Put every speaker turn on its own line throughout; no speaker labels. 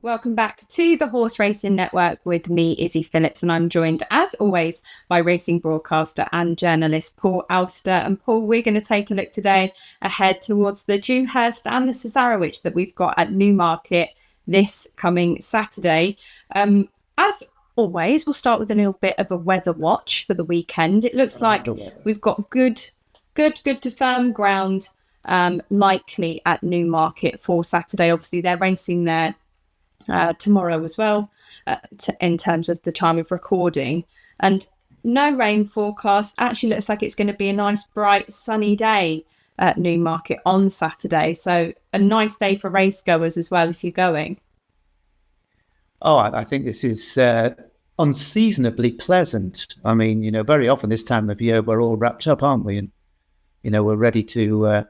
Welcome back to the Horse Racing Network with me, Izzy Phillips, and I'm joined, as always, by racing broadcaster and journalist Paul Alster. And Paul, we're going to take a look today ahead towards the Dewhurst and the Cesarewitch that we've got at Newmarket this coming Saturday. As always, we'll start with a little bit of a weather watch for the weekend. It looks like we've got good to firm ground likely at Newmarket for Saturday. Obviously, they're racing there tomorrow as well, in terms of the time of recording, and no rain forecast. Actually looks like it's going to be a nice bright sunny day at Newmarket on Saturday, so a nice day for race goers as well if you're going.
I think this is unseasonably pleasant. I mean, very often this time of year we're all wrapped up, aren't we? And we're ready to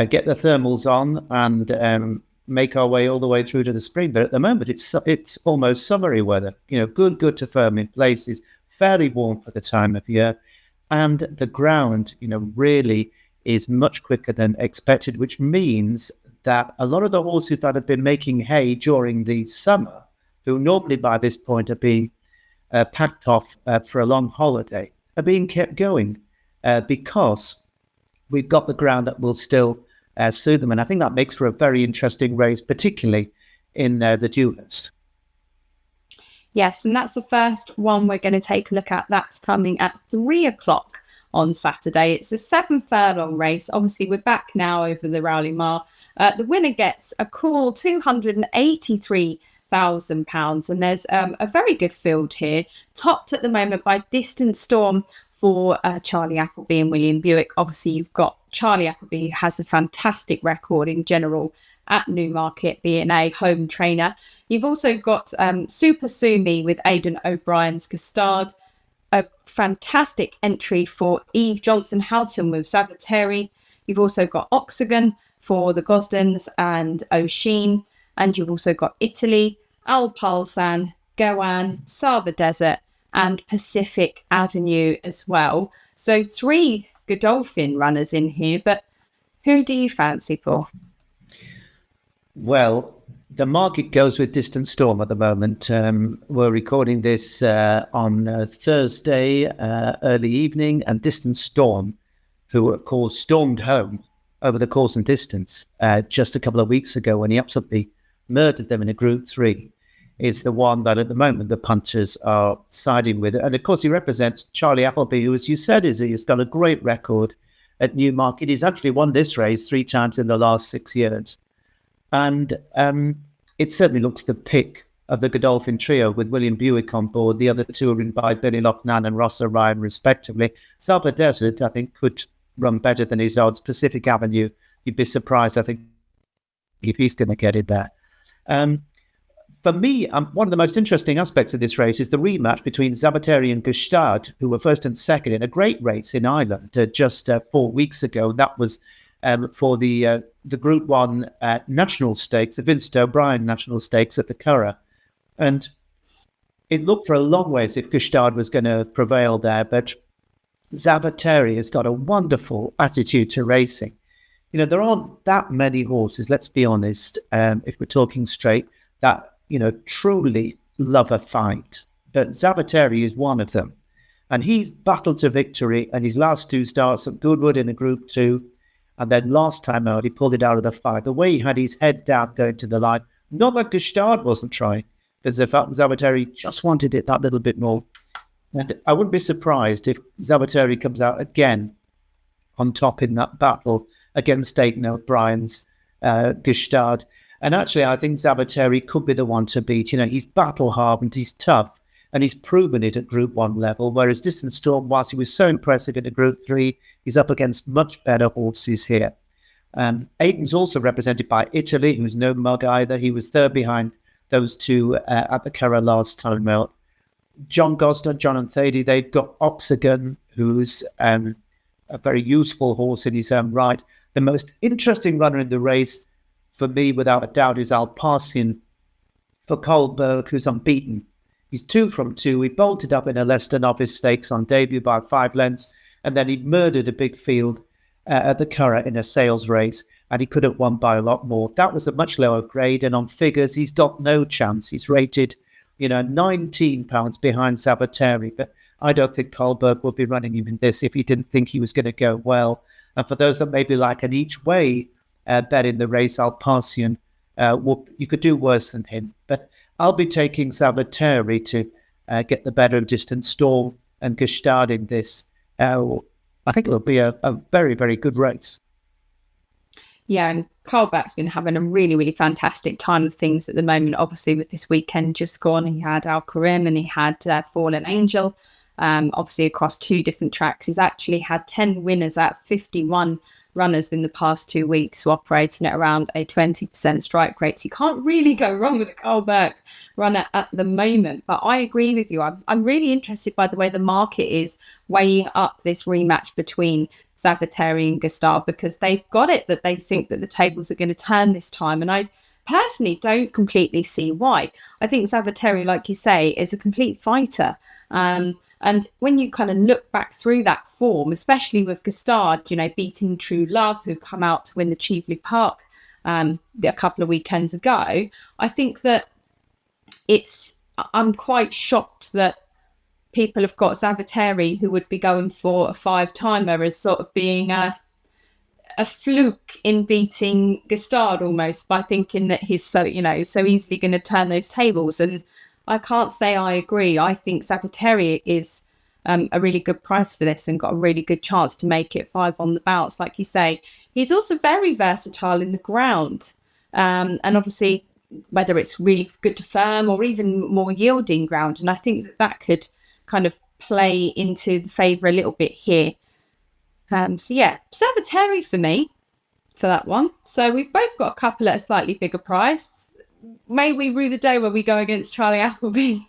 get the thermals on and make our way all the way through to the spring. But at the moment, it's almost summery weather. Good to firm in places, fairly warm for the time of year, and the ground, really is much quicker than expected, which means that a lot of the horses that have been making hay during the summer, who normally by this point are being packed off for a long holiday, are being kept going because we've got the ground that will still suit them. And I think that makes for a very interesting race, particularly in the Dewhurst.
Yes, and that's the first one we're going to take a look at. That's coming at 3:00 on Saturday. It's a 7 furlong race. Obviously, we're back now over the Rowley Mile. The winner gets a cool £283,000, and there's a very good field here, topped at the moment by Distant Storm for Charlie Appleby and William Buick. Obviously, you've got Charlie Appleby, who has a fantastic record in general at Newmarket, being a home trainer. You've also got Super Sumi with Aidan O'Brien's Custard, a fantastic entry for Eve Johnson-Houghton with Zavateri. You've also got Oxygen for the Gosdens and O'Sheen. And you've also got Italy, Alpalsan, Gowan, Saba Desert, and Pacific Avenue as well. So 3 Godolphin runners in here, but who do you fancy, Paul?
Well, the market goes with Distant Storm at the moment. We're recording this on Thursday early evening, and Distant Storm, who of course stormed home over the course and distance just a couple of weeks ago when he absolutely murdered them in a Group 3, is the one that at the moment the punters are siding with. And of course he represents Charlie Appleby, who, as you said, he's got a great record at Newmarket. He's actually won this race 3 times in the last 6 years. And it certainly looks the pick of the Godolphin trio with William Buick on board. The other 2 are in by Billy Loughnane and Ross O'Ryan, respectively. Saba Desert, I think, could run better than his odds. Pacific Avenue, you'd be surprised, I think, if he's going to get it there. For me, one of the most interesting aspects of this race is the rematch between Zavateri and Gustard, who were first and second in a great race in Ireland just 4 weeks ago. That was for the Group 1 National Stakes, the Vincent O'Brien National Stakes at the Curragh. And it looked for a long way as if Gustard was going to prevail there, but Zavateri has got a wonderful attitude to racing. There aren't that many horses, let's be honest, if we're talking straight, that truly love a fight. But Zavateri is one of them. And he's battled to victory, and his last 2 starts at Goodwood in a Group 2. And then last time out, he pulled it out of the fight. The way he had his head down going to the line, not that Gustard wasn't trying, but Zavateri just wanted it that little bit more. And I wouldn't be surprised if Zavateri comes out again on top in that battle against Aidan O'Brien's Gustard. And actually, I think Zavateri could be the one to beat. He's battle-hardened, he's tough, and he's proven it at Group 1 level, whereas Distant Storm, whilst he was so impressive in a Group 3, he's up against much better horses here. Aidan's also represented by Italy, who's no mug either. He was third behind those 2 at the Curragh last time out. John Gosden, John and Thady, they've got Oxygen, who's a very useful horse in his own right. The most interesting runner in the race, for me, without a doubt, is Alpalsan for Colberg, who's unbeaten. He's 2 from 2. He bolted up in a Leicester Novice Stakes on debut by 5 lengths, and then he murdered a big field at the Curragh in a sales race. and he could have won by a lot more. That was a much lower grade, and on figures, he's got no chance. He's rated, £19 behind Sabateri, but I don't think Kohlberg would be running him in this if he didn't think he was going to go well. And for those that maybe like an each way bet in the race, Alparsian, you could do worse than him. But I'll be taking Sabateri to get the better of Distant Storm and Gestard in this. I think it'll be a very, very good race.
Yeah, and Kohlberg's been having a really, really fantastic time of things at the moment. Obviously, with this weekend just gone, he had Al Karim and he had Fallen Angel. Obviously, across 2 different tracks. He's actually had 10 winners at 51 runners in the past 2 weeks, who operating at around a 20% strike rate. So you can't really go wrong with a Kohlberg runner at the moment. But I agree with you. I'm really interested by the way the market is weighing up this rematch between Sabateri and Gestard, because they've got it that they think that the tables are going to turn this time. And I personally don't completely see why. I think Sabateri, like you say, is a complete fighter. And when you kind of look back through that form, especially with Gestard, beating True Love, who come out to win the Cheveley Park a couple of weekends ago, I think that I'm quite shocked that people have got Sabateri, who would be going for a 5-timer, as sort of being a fluke in beating Gestard almost, by thinking that he's so easily going to turn those tables. And I can't say I agree. I think Sabateri is a really good price for this and got a really good chance to make it 5 on the bounce. Like you say, he's also very versatile in the ground. And obviously, whether it's really good to firm or even more yielding ground. And I think that could kind of play into the favour a little bit here. So yeah, Sabateri for me for that one. So we've both got a couple at a slightly bigger price. May we rue the day where we go against Charlie Appleby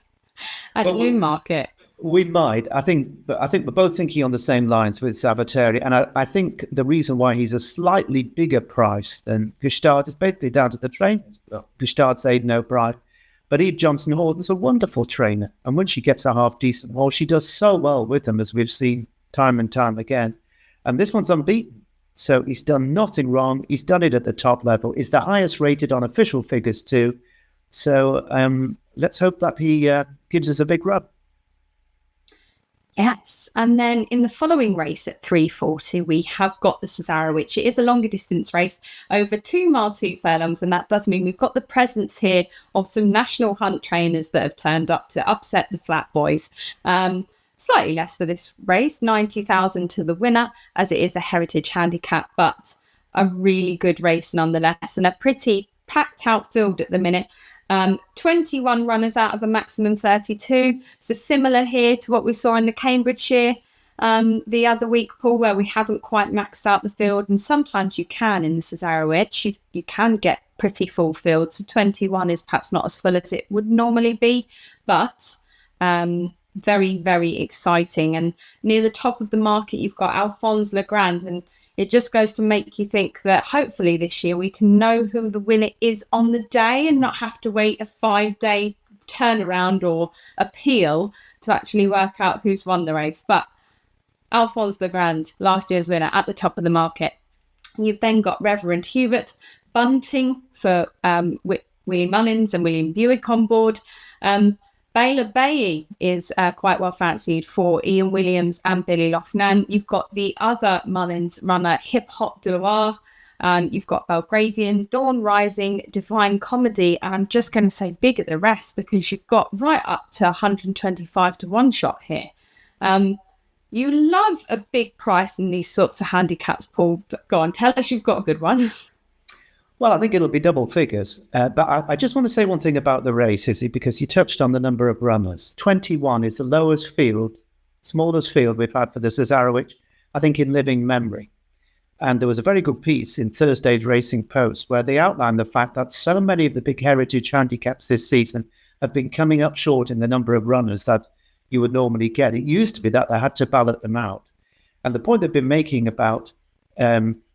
at Newmarket?
We might. I think we're both thinking on the same lines with Sabateri, and I think the reason why he's a slightly bigger price than Gestard is basically down to the trainers. Well, Gestard's Aidan O'Brien, but Eve Johnson Horton's a wonderful trainer, and when she gets a half decent horse, she does so well with them, as we've seen time and time again. And this one's unbeaten. So he's done nothing wrong. He's done it at the top level. He's the highest rated on official figures too. So let's hope that he gives us a big rub.
Yes. And then in the following race at 3:40, we have got the Cesarewitch. It is a longer distance race over 2 mile 2 furlongs. And that does mean we've got the presence here of some national hunt trainers that have turned up to upset the Flat Boys. Slightly less for this race, 90,000 to the winner, as it is a heritage handicap, but a really good race nonetheless, and a pretty packed out field at the minute. 21 runners out of a maximum 32. So similar here to what we saw in the Cambridgeshire the other week, Paul, where we haven't quite maxed out the field. And sometimes you can in the Cesarewitch, you can get pretty full fields. So 21 is perhaps not as full as it would normally be, but very, very exciting. And near the top of the market, you've got Alphonse Legrand, and it just goes to make you think that hopefully this year we can know who the winner is on the day and not have to wait a 5-day turnaround or appeal to actually work out who's won the race. But Alphonse Legrand, last year's winner, at the top of the market. You've then got Reverend Hubert, Bunting for William Mullins and William Buick on board. Baylor Bay is quite well fancied for Ian Williams and Billy Loughnan. You've got the other Mullins runner, Hip Hop Deloire. You've got Belgravian, Dawn Rising, Divine Comedy. And I'm just going to say big at the rest because you've got right up to 125 to 1 shot here. You love a big price in these sorts of handicaps, Paul. But go on, tell us you've got a good one.
Well, I think it'll be double figures. But I just want to say one thing about the race, Izzy, because you touched on the number of runners. 21 is the lowest field, smallest field we've had for the Cesarewitch, I think, in living memory. And there was a very good piece in Thursday's Racing Post where they outlined the fact that so many of the big heritage handicaps this season have been coming up short in the number of runners that you would normally get. It used to be that they had to ballot them out. And the point they've been making about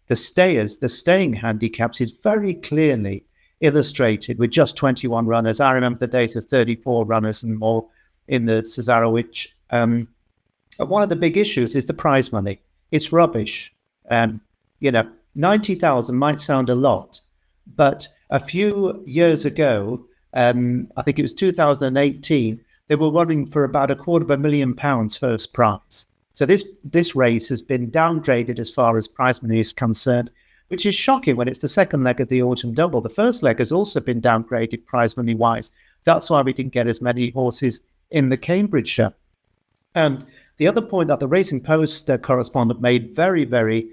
the staying handicaps is very clearly illustrated with just 21 runners. I remember the days of 34 runners and more in the Cesarewitch. One of the big issues is the prize money. It's rubbish. 90,000 might sound a lot, but a few years ago, I think it was 2018, they were running for about £250,000 first prize. So this race has been downgraded as far as prize money is concerned, which is shocking when it's the second leg of the autumn double. The first leg has also been downgraded prize money wise. That's why we didn't get as many horses in the Cambridgeshire. And the other point that the Racing Post correspondent made very, very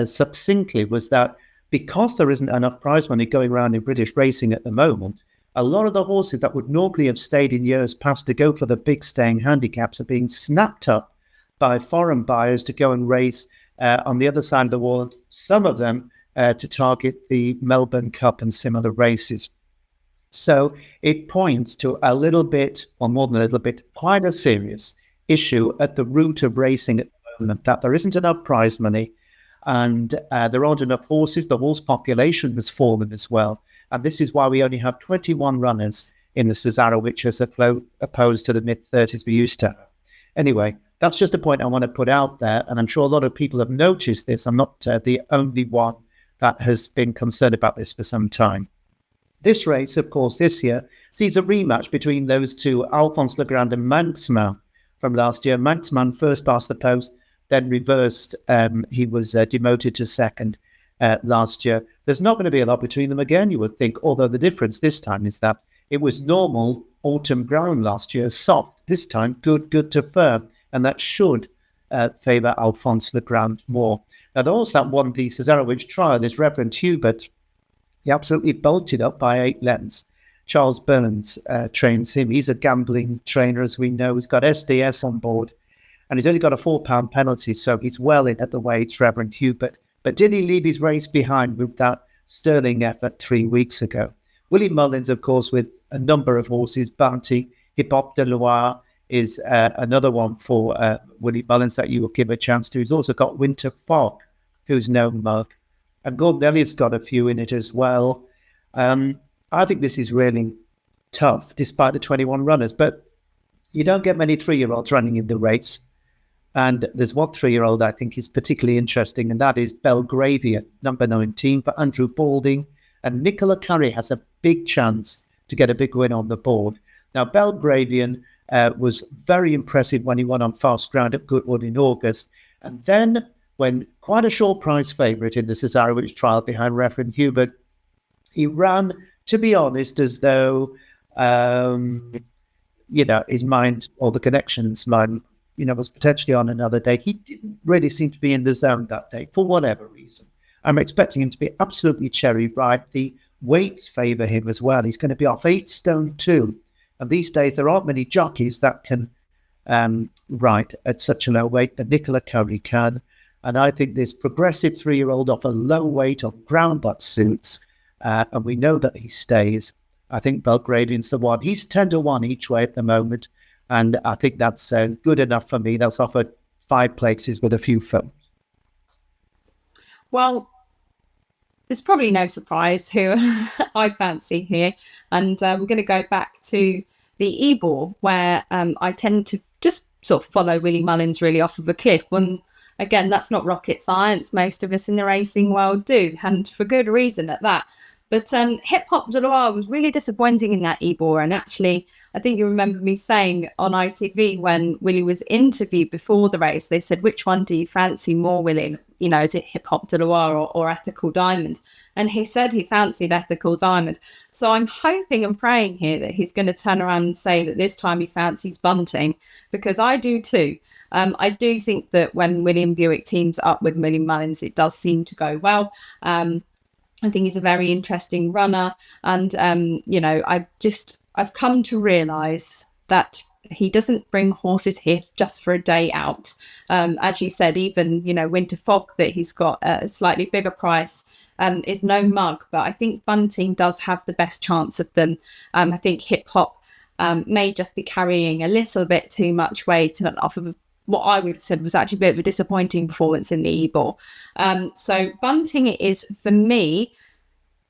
succinctly was that because there isn't enough prize money going around in British racing at the moment, a lot of the horses that would normally have stayed in years past to go for the big staying handicaps are being snapped up by foreign buyers to go and race on the other side of the world, some of them to target the Melbourne Cup and similar races. So it points to a little bit, or more than a little bit, quite a serious issue at the root of racing at the moment, that there isn't enough prize money and there aren't enough horses. The horse population has fallen as well. And this is why we only have 21 runners in the Cesarewitch as opposed to the mid-30s we used to have. Anyway, that's just a point I want to put out there. And I'm sure a lot of people have noticed this. I'm not the only one that has been concerned about this for some time. This race, of course, this year sees a rematch between those two, Alphonse Legrand and Manxman from last year. Manxman first past the post, then reversed. He was demoted to second last year. There's not going to be a lot between them again, you would think, although the difference this time is that it was normal autumn ground last year, soft. This time, good to firm, and that should favour Alphonse Legrand more. Now, the horse that won the Cesarewitch trial is Reverend Hubert. He absolutely bolted up by 8 lengths. Charles Burns trains him. He's a gambling trainer, as we know. He's got SDS on board, and he's only got a £4 penalty, so he's well in at the weights, Reverend Hubert. But did he leave his race behind with that sterling effort 3 weeks ago? Willie Mullins, of course, with a number of horses. Bounty, Hip Hop de Loire is another one for Willie Mullins that you will give a chance to. He's also got Winter Fog, who's no mug. And Gordon Elliott's got a few in it as well. I think this is really tough, despite the 21 runners. But you don't get many 3-year-olds running in the race. And there's one 3-year-old I think is particularly interesting, and that is Belgravian, number 19 for Andrew Balding. And Nicola Curry has a big chance to get a big win on the board. Now, Belgravian was very impressive when he won on fast ground at Goodwood in August. And then, when quite a short prize favourite in the Cesarewitch trial behind Reverend Hubert, he ran, to be honest, as though, his mind, or the connections mind, was potentially on another day. He didn't really seem to be in the zone that day, for whatever reason. I'm expecting him to be absolutely cherry ripe. The weights favour him as well. He's going to be off 8 stone 2. And these days, there aren't many jockeys that can ride at such a low weight, but Nicola Curry can. And I think this progressive 3-year-old off a low weight on ground butt suits, and we know that he stays. I think Belgravian's the one. He's 10-1 each way at the moment, and I think that's good enough for me. That's offered 5 places with a few films.
Well, there's probably no surprise who I fancy here, and we're going to go back to the Ebor, where I tend to just sort of follow Willie Mullins really off of a cliff. When again, that's not rocket science. Most of us in the racing world do, and for good reason at that. But Hip Hop de Loire was really disappointing in that Ebor. And actually, I think you remember me saying on ITV when Willie was interviewed before the race, they said, which one do you fancy more, Willie? Is it Hip Hop de Loire or Ethical Diamond? And he said he fancied Ethical Diamond. So I'm hoping and praying here that he's going to turn around and say that this time he fancies Bunting, because I do too. I do think that when William Buick teams up with Willie Mullins, it does seem to go well. I think he's a very interesting runner. And, I've come to realise that he doesn't bring horses here just for a day out. As you said, even, Winter Fog, that he's got a slightly bigger price, is no mug. But I think Bunting does have the best chance of them. I think Hip Hop may just be carrying a little bit too much weight off of what I would have said was actually a bit of a disappointing performance in the Ebor. So Bunting it is for me,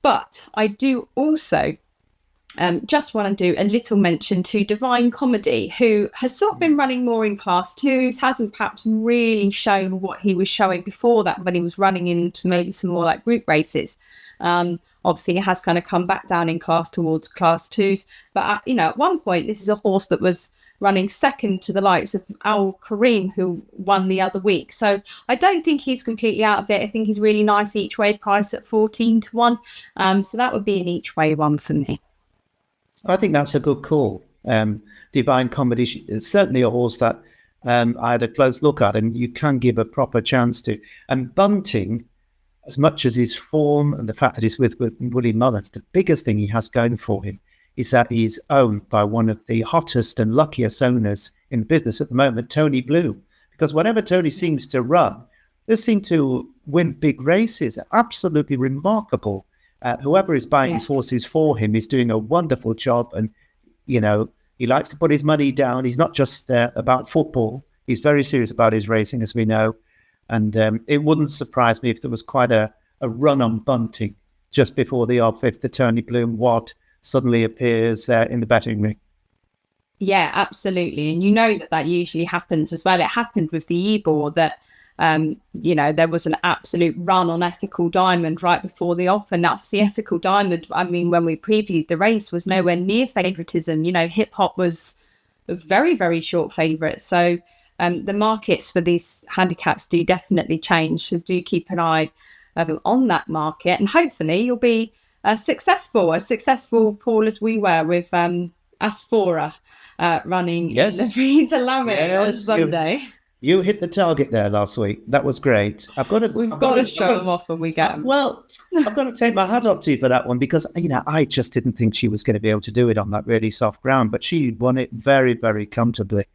but I do also just want to do a little mention to Divine Comedy, who has sort of been running more in Class 2s, hasn't perhaps really shown what he was showing before that when he was running into maybe some more like group races. Obviously, he has kind of come back down in class towards Class 2s. But, at one point, this is a horse that was running second to the likes of Al Kareem, who won the other week. So I don't think he's completely out of it. I think he's really nice each way price at 14-1. So that would be an each way one for me.
I think that's a good call. Divine Comedy is certainly a horse that I had a close look at, and you can give a proper chance to. And Bunting, as much as his form and the fact that he's with Willie Mullins, the biggest thing he has going for him is that he's owned by one of the hottest and luckiest owners in the business at the moment, Tony Blue. Because whenever Tony seems to run, they seem to win big races. Absolutely remarkable. Whoever is buying his horses for him is doing a wonderful job, and he likes to put his money down. He's not just about football; he's very serious about his racing, as we know. And it wouldn't surprise me if there was quite a run on Bunting just before the off, if the Tony Bloom Watt suddenly appears in the betting ring.
Yeah, absolutely, and that usually happens as well. It happened with the Ebor that. There was an absolute run on Ethical Diamond right before the off, and that's the Ethical Diamond. I mean, when we previewed the race, was nowhere near favouritism. Hip hop was a very, very short favourite. So the markets for these handicaps do definitely change. So do keep an eye on that market, and hopefully you'll be as successful, Paul, as we were with Asphora running in the Prix de Lamé on Sunday.
You hit the target there last week. That was great.
We've got to show them off when we get them.
Well, I've got to take my hat off to you for that one, because I just didn't think she was going to be able to do it on that really soft ground, but she won it very, very comfortably.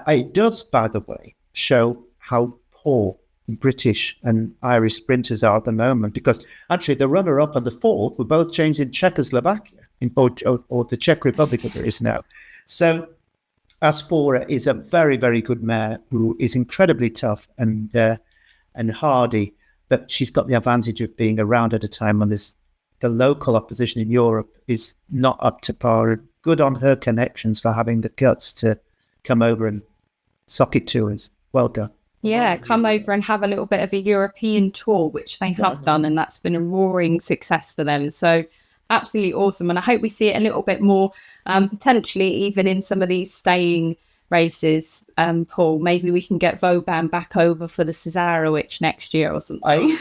It does, by the way, show how poor British and Irish sprinters are at the moment, because actually the runner-up and the fourth were both changed in Czechoslovakia, or the Czech Republic, as it is now. So Asphora is a very, very good mare who is incredibly tough and hardy, but she's got the advantage of being around at a time when the local opposition in Europe is not up to par. Good on her connections for having the guts to come over and sock it to us. Well done.
Yeah, come over and have a little bit of a European tour, which they have done, and that's been a roaring success for them. So absolutely awesome, and I hope we see it a little bit more, potentially even in some of these staying races. Paul, maybe we can get Vauban back over for the Cesarewitch next year or something.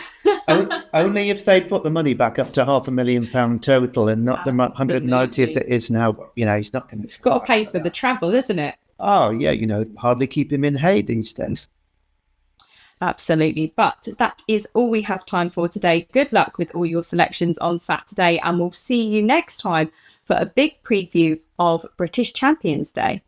Only if they put the money back up to £500,000 total, and not the 190 as it is now. He's not going to.
It's got to pay for the travel, isn't it?
Oh yeah, hardly keep him in hay these days.
Absolutely. But that is all we have time for today. Good luck with all your selections on Saturday, and we'll see you next time for a big preview of British Champions Day.